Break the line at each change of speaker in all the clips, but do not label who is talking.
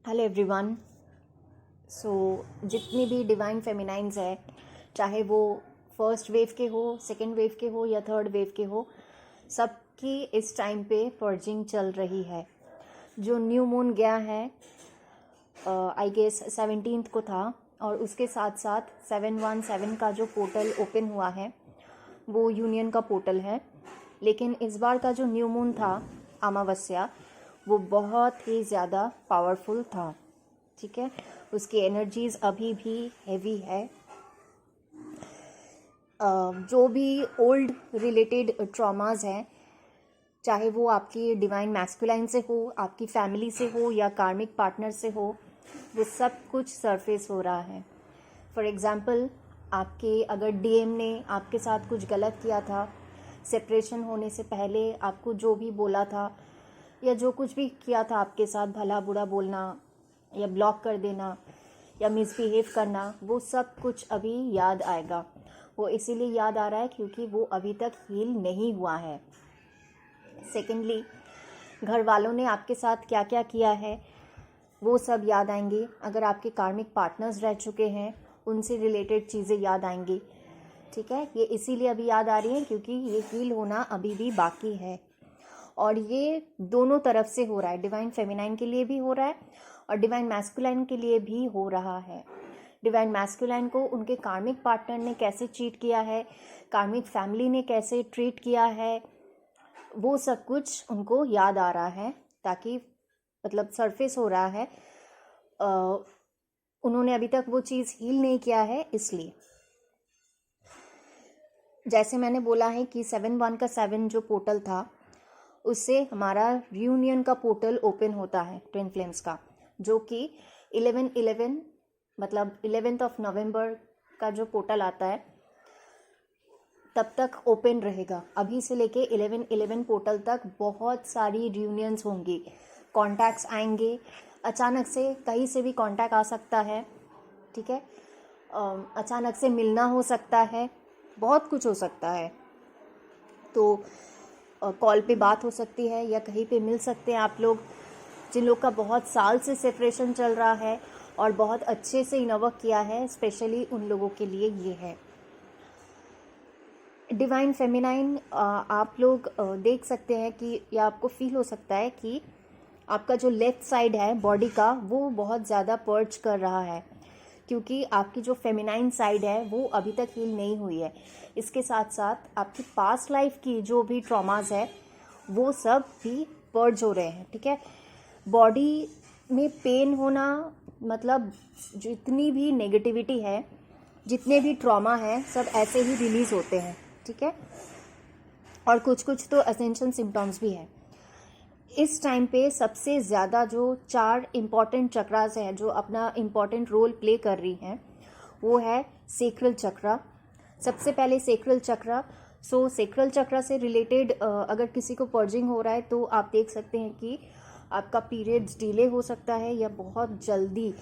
Hello everyone. सो जितनी भी divine फेमिनाइंस है, चाहे वो फर्स्ट वेव के हो, सेकेंड वेव के हो या थर्ड वेव के हो, सबकी इस टाइम पे पर्जिंग चल रही है। जो न्यू मून गया है आई गेस 17 को था, और उसके साथ साथ 717 का जो पोर्टल ओपन हुआ है वो यूनियन का पोर्टल है। लेकिन इस बार का जो न्यू मून था, अमावस्या, वो बहुत ही ज़्यादा पावरफुल था। ठीक है, उसकी एनर्जीज अभी भी हैवी है। जो भी ओल्ड रिलेटेड ट्रॉमास हैं, चाहे वो आपकी डिवाइन मैस्कुलाइन से हो, आपकी फैमिली से हो या कार्मिक पार्टनर से हो, वो सब कुछ सरफेस हो रहा है। फॉर एग्ज़ाम्पल, आपके अगर डीएम ने आपके साथ कुछ गलत किया था, सेपरेशन होने से पहले आपको जो भी बोला था या जो कुछ भी किया था आपके साथ, भला बुरा बोलना या ब्लॉक कर देना या मिसबिहेव करना, वो सब कुछ अभी याद आएगा। वो इसीलिए याद आ रहा है क्योंकि वो अभी तक हील नहीं हुआ है। सेकेंडली, घर वालों ने आपके साथ क्या क्या किया है वो सब याद आएंगे। अगर आपके कार्मिक पार्टनर्स रह चुके हैं, उनसे रिलेटेड चीज़ें याद आएंगी। ठीक है, ये इसीलिए अभी याद आ रही हैं क्योंकि ये हील होना अभी भी बाकी है। और ये दोनों तरफ से हो रहा है, डिवाइन फेमिनाइन के लिए भी हो रहा है और डिवाइन मैस्कुलाइन के लिए भी हो रहा है। डिवाइन मैस्कुलाइन को उनके कार्मिक पार्टनर ने कैसे चीट किया है, कार्मिक फैमिली ने कैसे ट्रीट किया है, वो सब कुछ उनको याद आ रहा है, ताकि मतलब सरफेस हो रहा है। उन्होंने अभी तक वो चीज़ हील नहीं किया है। इसलिए जैसे मैंने बोला है कि 7-1 का 7 जो पोर्टल था, उससे हमारा रियूनियन का पोर्टल ओपन होता है ट्विन फ्लेम्स का, जो कि 11-11 मतलब 11th नवंबर का जो पोर्टल आता है तब तक ओपन रहेगा। अभी से लेके 11-11 पोर्टल तक बहुत सारी रियूनियंस होंगी, कॉन्टैक्ट्स आएंगे, अचानक से कहीं से भी कॉन्टैक्ट आ सकता है। ठीक है, अचानक से मिलना हो सकता है, बहुत कुछ हो सकता है। तो कॉल पे बात हो सकती है या कहीं पे मिल सकते हैं आप लोग। जिन लोग का बहुत साल से सेपरेशन चल रहा है और बहुत अच्छे से इनवर्क किया है, स्पेशली उन लोगों के लिए ये है। डिवाइन फेमिनाइन आप लोग देख सकते हैं कि या आपको फील हो सकता है कि आपका जो लेफ्ट साइड है बॉडी का, वो बहुत ज़्यादा पर्च कर रहा है, क्योंकि आपकी जो फेमिनाइन साइड है वो अभी तक हील नहीं हुई है। इसके साथ साथ आपकी पास्ट लाइफ की जो भी ट्रॉमास है वो सब भी पर्ज हो रहे हैं। ठीक है, बॉडी में पेन होना, मतलब जितनी भी नेगेटिविटी है, जितने भी ट्रॉमा है, सब ऐसे ही रिलीज होते हैं। ठीक है, और कुछ कुछ तो असेंशन सिम्टम्स भी है। इस टाइम पे सबसे ज़्यादा जो 4 इम्पॉर्टेंट चक्रास हैं जो अपना इम्पॉर्टेंट रोल प्ले कर रही हैं, वो है सेक्रल चक्रा। सबसे पहले सेक्रल चक्रा। सेक्रल चक्रा से रिलेटेड अगर किसी को पर्जिंग हो रहा है तो आप देख सकते हैं कि आपका पीरियड्स डिले हो सकता है या बहुत जल्दी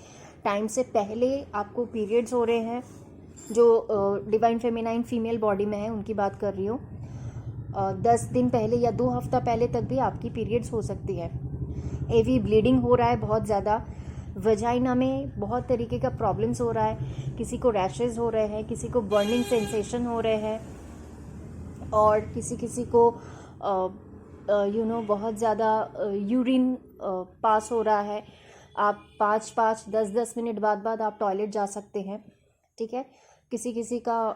टाइम से पहले आपको पीरियड्स हो रहे हैं। जो डिवाइन फेमिनाइन फीमेल बॉडी में है उनकी बात कर रही हूँ। 10 दिन पहले या 2 हफ्ता पहले तक भी आपकी पीरियड्स हो सकती है। हेवी ब्लीडिंग हो रहा है बहुत ज़्यादा, वजाइना में बहुत तरीके का प्रॉब्लम्स हो रहा है, किसी को रैशेज हो रहे हैं, किसी को बर्निंग सेंसेशन हो रहे हैं, और किसी किसी को बहुत ज़्यादा यूरिन पास हो रहा है। आप 5-5 10-10 मिनट बाद आप टॉयलेट जा सकते हैं। ठीक है, किसी किसी का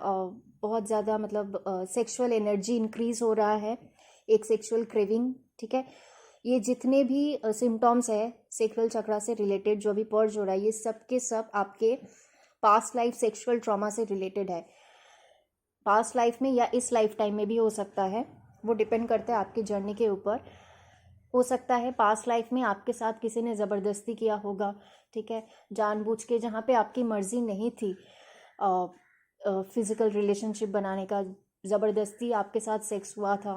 बहुत ज़्यादा मतलब सेक्सुअल एनर्जी इंक्रीज हो रहा है, एक सेक्सुअल क्रेविंग। ठीक है, ये जितने भी सिम्टम्स है सेक्रल चक्रा से रिलेटेड, जो भी पर्ज हो रहा है, ये सब के सब आपके पास्ट लाइफ सेक्सुअल ट्रॉमा से रिलेटेड है। पास्ट लाइफ में या इस लाइफ टाइम में भी हो सकता है, वो डिपेंड करता है आपकी जर्नी के ऊपर। हो सकता है पास्ट लाइफ में आपके साथ किसी ने ज़बरदस्ती किया होगा। ठीक है, जानबूझ के, जहाँ पे आपकी मर्जी नहीं थी फिज़िकल रिलेशनशिप बनाने का, ज़बरदस्ती आपके साथ सेक्स हुआ था,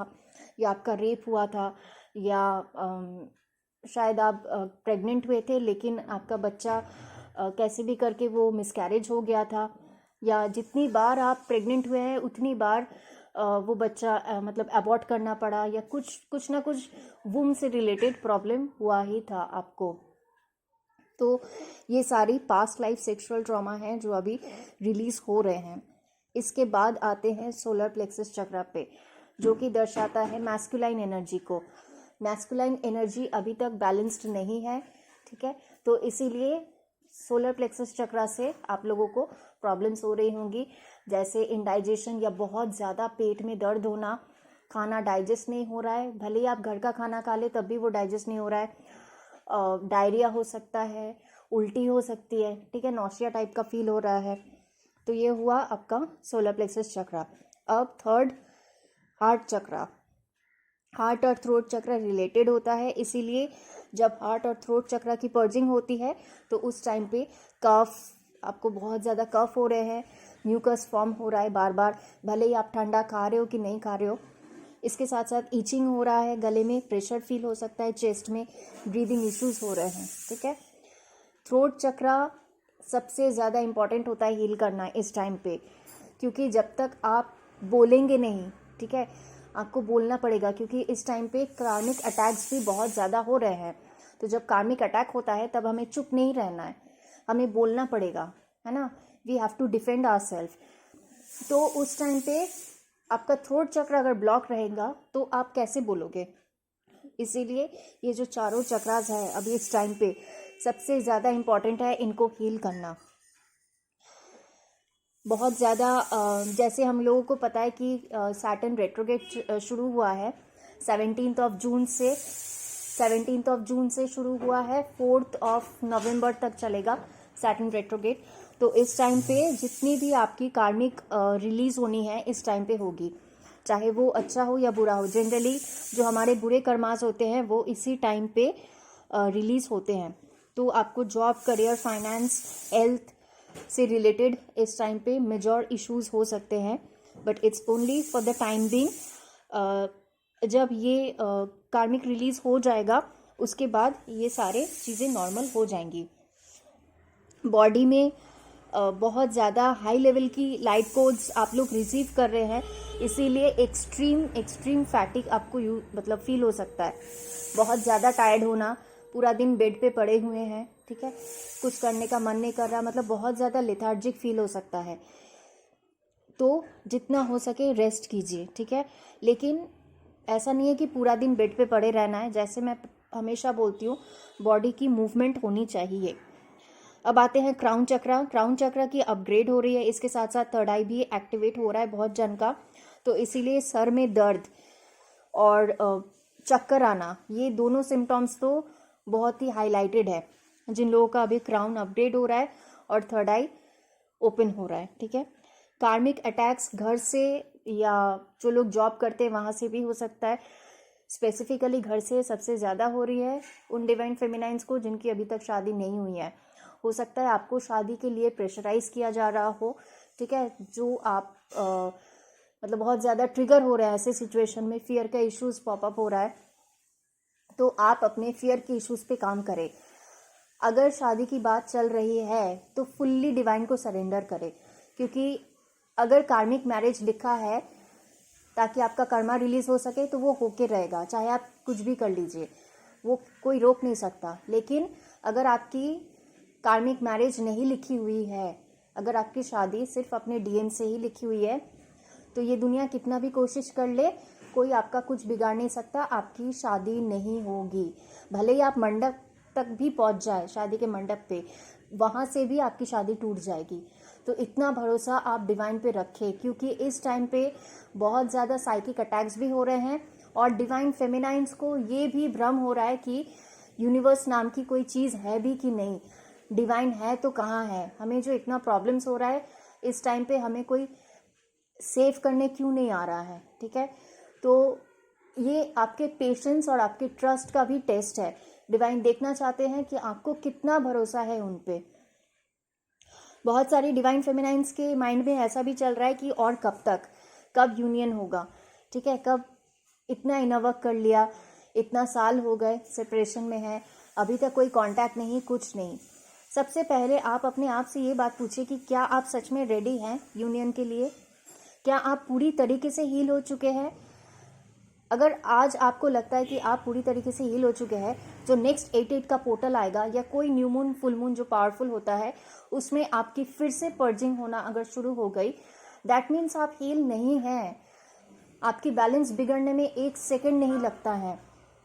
या आपका रेप हुआ था, या शायद आप प्रेग्नेंट हुए थे लेकिन आपका बच्चा कैसे भी करके वो मिसकैरेज हो गया था, या जितनी बार आप प्रेग्नेंट हुए हैं उतनी बार वो बच्चा मतलब अबॉर्ट करना पड़ा, या कुछ ना कुछ वूम से रिलेटेड प्रॉब्लम हुआ ही था आपको। तो ये सारी पास्ट लाइफ सेक्सुअल ट्रॉमा हैं जो अभी रिलीज हो रहे हैं। इसके बाद आते हैं सोलर प्लेक्सस चक्र पे, जो कि दर्शाता है मैस्कुलाइन एनर्जी को। मैस्कुलाइन एनर्जी अभी तक बैलेंस्ड नहीं है, ठीक है, तो इसीलिए सोलर प्लेक्सस चक्र से आप लोगों को प्रॉब्लम्स हो रही होंगी, जैसे इंडाइजेशन या बहुत ज़्यादा पेट में दर्द होना, खाना डाइजेस्ट नहीं हो रहा है, भले ही आप घर का खाना खा ले तब भी वो डाइजेस्ट नहीं हो रहा है, डायरिया हो सकता है, उल्टी हो सकती है, ठीक है, नौसिया टाइप का फील हो रहा है। तो ये हुआ आपका सोलर प्लेक्सस चक्र। अब थर्ड, हार्ट चक्र। हार्ट और थ्रोट चक्र रिलेटेड होता है, इसीलिए जब हार्ट और थ्रोट चक्र की पर्जिंग होती है तो उस टाइम पे कफ, आपको बहुत ज़्यादा कफ हो रहे हैं, म्यूकस फॉर्म हो रहा है बार बार, भले ही आप ठंडा खा रहे हो कि नहीं खा रहे हो। इसके साथ साथ ईचिंग हो रहा है, गले में प्रेशर फील हो सकता है, चेस्ट में ब्रीदिंग इश्यूज हो रहे हैं, ठीक है। थ्रोट चक्र सबसे ज़्यादा इम्पॉर्टेंट होता है हील करना इस टाइम पे, क्योंकि जब तक आप बोलेंगे नहीं, ठीक है, आपको बोलना पड़ेगा, क्योंकि इस टाइम पे कार्मिक अटैक्स भी बहुत ज़्यादा हो रहे हैं। तो जब कार्मिक अटैक होता है तब हमें चुप नहीं रहना है, हमें बोलना पड़ेगा, है ना, we have to defend our self. तो उस टाइम पे आपका थ्रोट चक्र अगर ब्लॉक रहेगा तो आप कैसे बोलोगे। इसीलिए ये जो चारों चक्रास है अभी इस टाइम पे सबसे ज़्यादा इम्पॉर्टेंट है इनको हील करना। बहुत ज़्यादा जैसे हम लोगों को पता है कि सैटर्न रेट्रोग्रेड शुरू हुआ है 17 जून से शुरू हुआ है, 4 नवंबर तक चलेगा सैटर्न रेट्रोग्रेड। तो इस टाइम पे जितनी भी आपकी कार्मिक रिलीज होनी है इस टाइम पे होगी, चाहे वो अच्छा हो या बुरा हो। जनरली जो हमारे बुरे कर्मास होते हैं वो इसी टाइम पे रिलीज होते हैं। तो आपको जॉब, करियर, फाइनेंस, हेल्थ से रिलेटेड इस टाइम पे मेजर इश्यूज हो सकते हैं, but it's only for the time being. जब ये कार्मिक रिलीज हो जाएगा उसके बाद ये सारे चीज़ें नॉर्मल हो जाएंगी। बॉडी में बहुत ज़्यादा हाई लेवल की लाइट कोड्स आप लोग रिसीव कर रहे हैं, इसीलिए एक्सट्रीम फैटिक आपको मतलब फील हो सकता है। बहुत ज़्यादा टायर्ड होना, पूरा दिन बेड पे पड़े हुए हैं, ठीक है, कुछ करने का मन नहीं कर रहा, मतलब बहुत ज़्यादा लेथार्जिक फील हो सकता है। तो जितना हो सके रेस्ट कीजिए, ठीक है, लेकिन ऐसा नहीं है कि पूरा दिन बेड पे पड़े रहना है। जैसे मैं हमेशा बोलती हूँ, बॉडी की मूवमेंट होनी चाहिए। अब आते हैं क्राउन चक्र। क्राउन चक्र की अपग्रेड हो रही है, इसके साथ साथ थर्ड आई भी एक्टिवेट हो रहा है बहुत जन का, तो इसीलिए सर में दर्द और चक्कर आना, ये दोनों सिम्टम्स तो बहुत ही हाईलाइटेड है जिन लोगों का अभी क्राउन अपग्रेड हो रहा है और थर्ड आई ओपन हो रहा है, ठीक है। कार्मिक अटैक्स घर से या जो लोग जॉब करते हैं वहाँ से भी हो सकता है, स्पेसिफिकली घर से सबसे ज़्यादा हो रही है उन डिवाइन फेमिनाइंस को जिनकी अभी तक शादी नहीं हुई है। हो सकता है आपको शादी के लिए प्रेशराइज किया जा रहा हो, ठीक है, जो आप मतलब बहुत ज़्यादा ट्रिगर हो रहे हैं ऐसे सिचुएशन में, फियर का इश्यूज पॉपअप हो रहा है, तो आप अपने फियर के इश्यूज पे काम करें। अगर शादी की बात चल रही है तो फुल्ली डिवाइन को सरेंडर करें, क्योंकि अगर कार्मिक मैरिज लिखा है ताकि आपका कर्मा रिलीज हो सके तो वो होके रहेगा, चाहे आप कुछ भी कर लीजिए, वो कोई रोक नहीं सकता। लेकिन अगर आपकी कार्मिक मैरिज नहीं लिखी हुई है, अगर आपकी शादी सिर्फ अपने डीएन से ही लिखी हुई है, तो ये दुनिया कितना भी कोशिश कर ले, कोई आपका कुछ बिगाड़ नहीं सकता, आपकी शादी नहीं होगी। भले ही आप मंडप तक भी पहुंच जाए, शादी के मंडप पे, वहाँ से भी आपकी शादी टूट जाएगी। तो इतना भरोसा आप डिवाइन पे रखें, क्योंकि इस टाइम पे बहुत ज़्यादा साइकिक अटैक्स भी हो रहे हैं और डिवाइन फेमिनाइंस को ये भी भ्रम हो रहा है कि यूनिवर्स नाम की कोई चीज़ है भी कि नहीं, डिवाइन है तो कहाँ है। हमें जो इतना प्रॉब्लम्स हो रहा है इस टाइम पे, हमें कोई सेव करने क्यों नहीं आ रहा है, ठीक है। तो ये आपके पेशेंस और आपके ट्रस्ट का भी टेस्ट है। डिवाइन देखना चाहते हैं कि आपको कितना भरोसा है उन पे। बहुत सारी डिवाइन फेमिनाइंस के माइंड में ऐसा भी चल रहा है कि और कब तक, कब यूनियन होगा, ठीक है, कब, इतना इनवर्क कर लिया, इतना साल हो गए सेपरेशन में है, अभी तक कोई कांटेक्ट नहीं, कुछ नहीं। सबसे पहले आप अपने आप से ये बात पूछिए कि क्या आप सच में रेडी हैं यूनियन के लिए, क्या आप पूरी तरीके से हील हो चुके हैं। अगर आज आपको लगता है कि आप पूरी तरीके से हील हो चुके हैं, जो नेक्स्ट 8/8 का पोर्टल आएगा या कोई न्यू मून फुल मून जो पावरफुल होता है उसमें आपकी फिर से पर्जिंग होना अगर शुरू हो गई, दैट मीन्स आप हील नहीं हैं। आपकी बैलेंस बिगड़ने में 1 सेकेंड नहीं लगता है।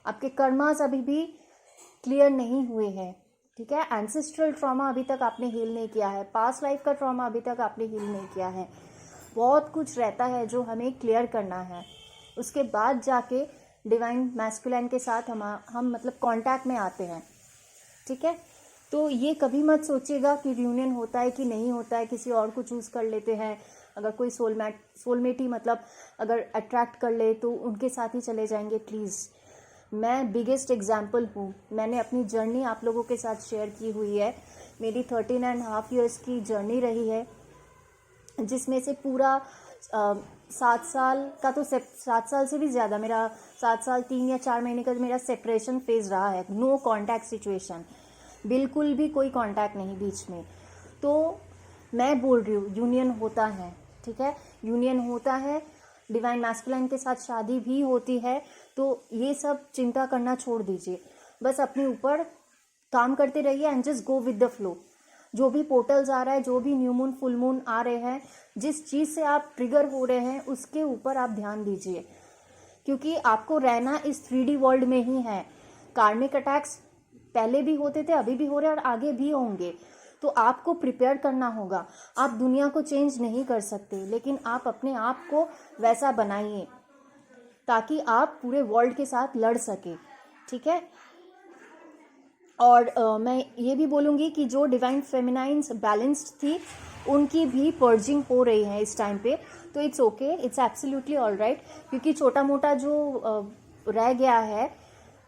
आपके कर्मास अभी भी क्लियर नहीं हुए हैं, ठीक है। एंसेस्ट्रल ट्रॉमा अभी तक आपने हील नहीं किया है, पास्ट लाइफ का ट्रॉमा अभी तक आपने हील नहीं किया है। बहुत कुछ रहता है जो हमें क्लियर करना है, उसके बाद जाके डिवाइन मैस्कुलाइन के साथ हम मतलब कांटेक्ट में आते हैं, ठीक है। तो ये कभी मत सोचिएगा कि रियूनियन होता है कि नहीं होता है, किसी और को चूज़ कर लेते हैं। अगर कोई सोलमेट ही मतलब अगर अट्रैक्ट कर ले तो उनके साथ ही चले जाएंगे, प्लीज़। मैं बिगेस्ट एग्जाम्पल हूँ, मैंने अपनी जर्नी आप लोगों के साथ शेयर की हुई है। मेरी 13.5 ईयर्स की जर्नी रही है, जिसमें से पूरा 7 साल का तो 7 साल से भी ज़्यादा, मेरा 7 साल 3 या 4 महीने का मेरा सेपरेशन फेज रहा है। नो कांटेक्ट सिचुएशन, बिल्कुल भी कोई कांटेक्ट नहीं बीच में। तो मैं बोल रही हूँ यूनियन होता है, ठीक है, यूनियन होता है, डिवाइन मैस्कुलाइन के साथ शादी भी होती है। तो ये सब चिंता करना छोड़ दीजिए, बस अपने ऊपर काम करते रहिए and just go with the flow. जो भी पोर्टल्स आ रहा है, जो भी न्यू मून फुल मून आ रहे हैं, जिस चीज़ से आप ट्रिगर हो रहे हैं उसके ऊपर आप ध्यान दीजिए, क्योंकि आपको रहना इस 3D वर्ल्ड में ही है। कार्मिक अटैक्स पहले भी होते थे, अभी भी हो रहे हैं और आगे भी होंगे। तो आपको प्रिपेयर करना होगा। आप दुनिया को चेंज नहीं कर सकते, लेकिन आप अपने आप को वैसा बनाइए ताकि आप पूरे वर्ल्ड के साथ लड़ सके, ठीक है। और मैं ये भी बोलूँगी कि जो डिवाइन फेमिनाइन्स बैलेंस्ड थी उनकी भी पर्जिंग हो रही है इस टाइम पे। तो it's okay, it's absolutely all right, क्योंकि छोटा मोटा जो रह गया है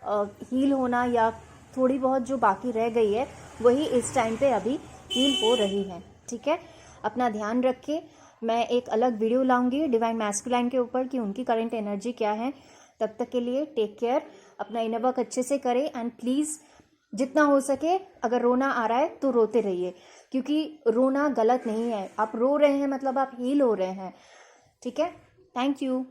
हील होना या थोड़ी बहुत जो बाकी रह गई है वही इस टाइम पे अभी हील हो रही है, ठीक है। अपना ध्यान रखिए। मैं एक अलग वीडियो लाऊंगी डिवाइन मैस्कुलाइन के ऊपर कि उनकी करंट एनर्जी क्या है। तब तक के लिए टेक केयर, अपना इनर वर्क अच्छे से करें एंड प्लीज़ जितना हो सके अगर रोना आ रहा है तो रोते रहिए, क्योंकि रोना गलत नहीं है। आप रो रहे हैं मतलब आप हील हो रहे हैं, ठीक है। Thank you.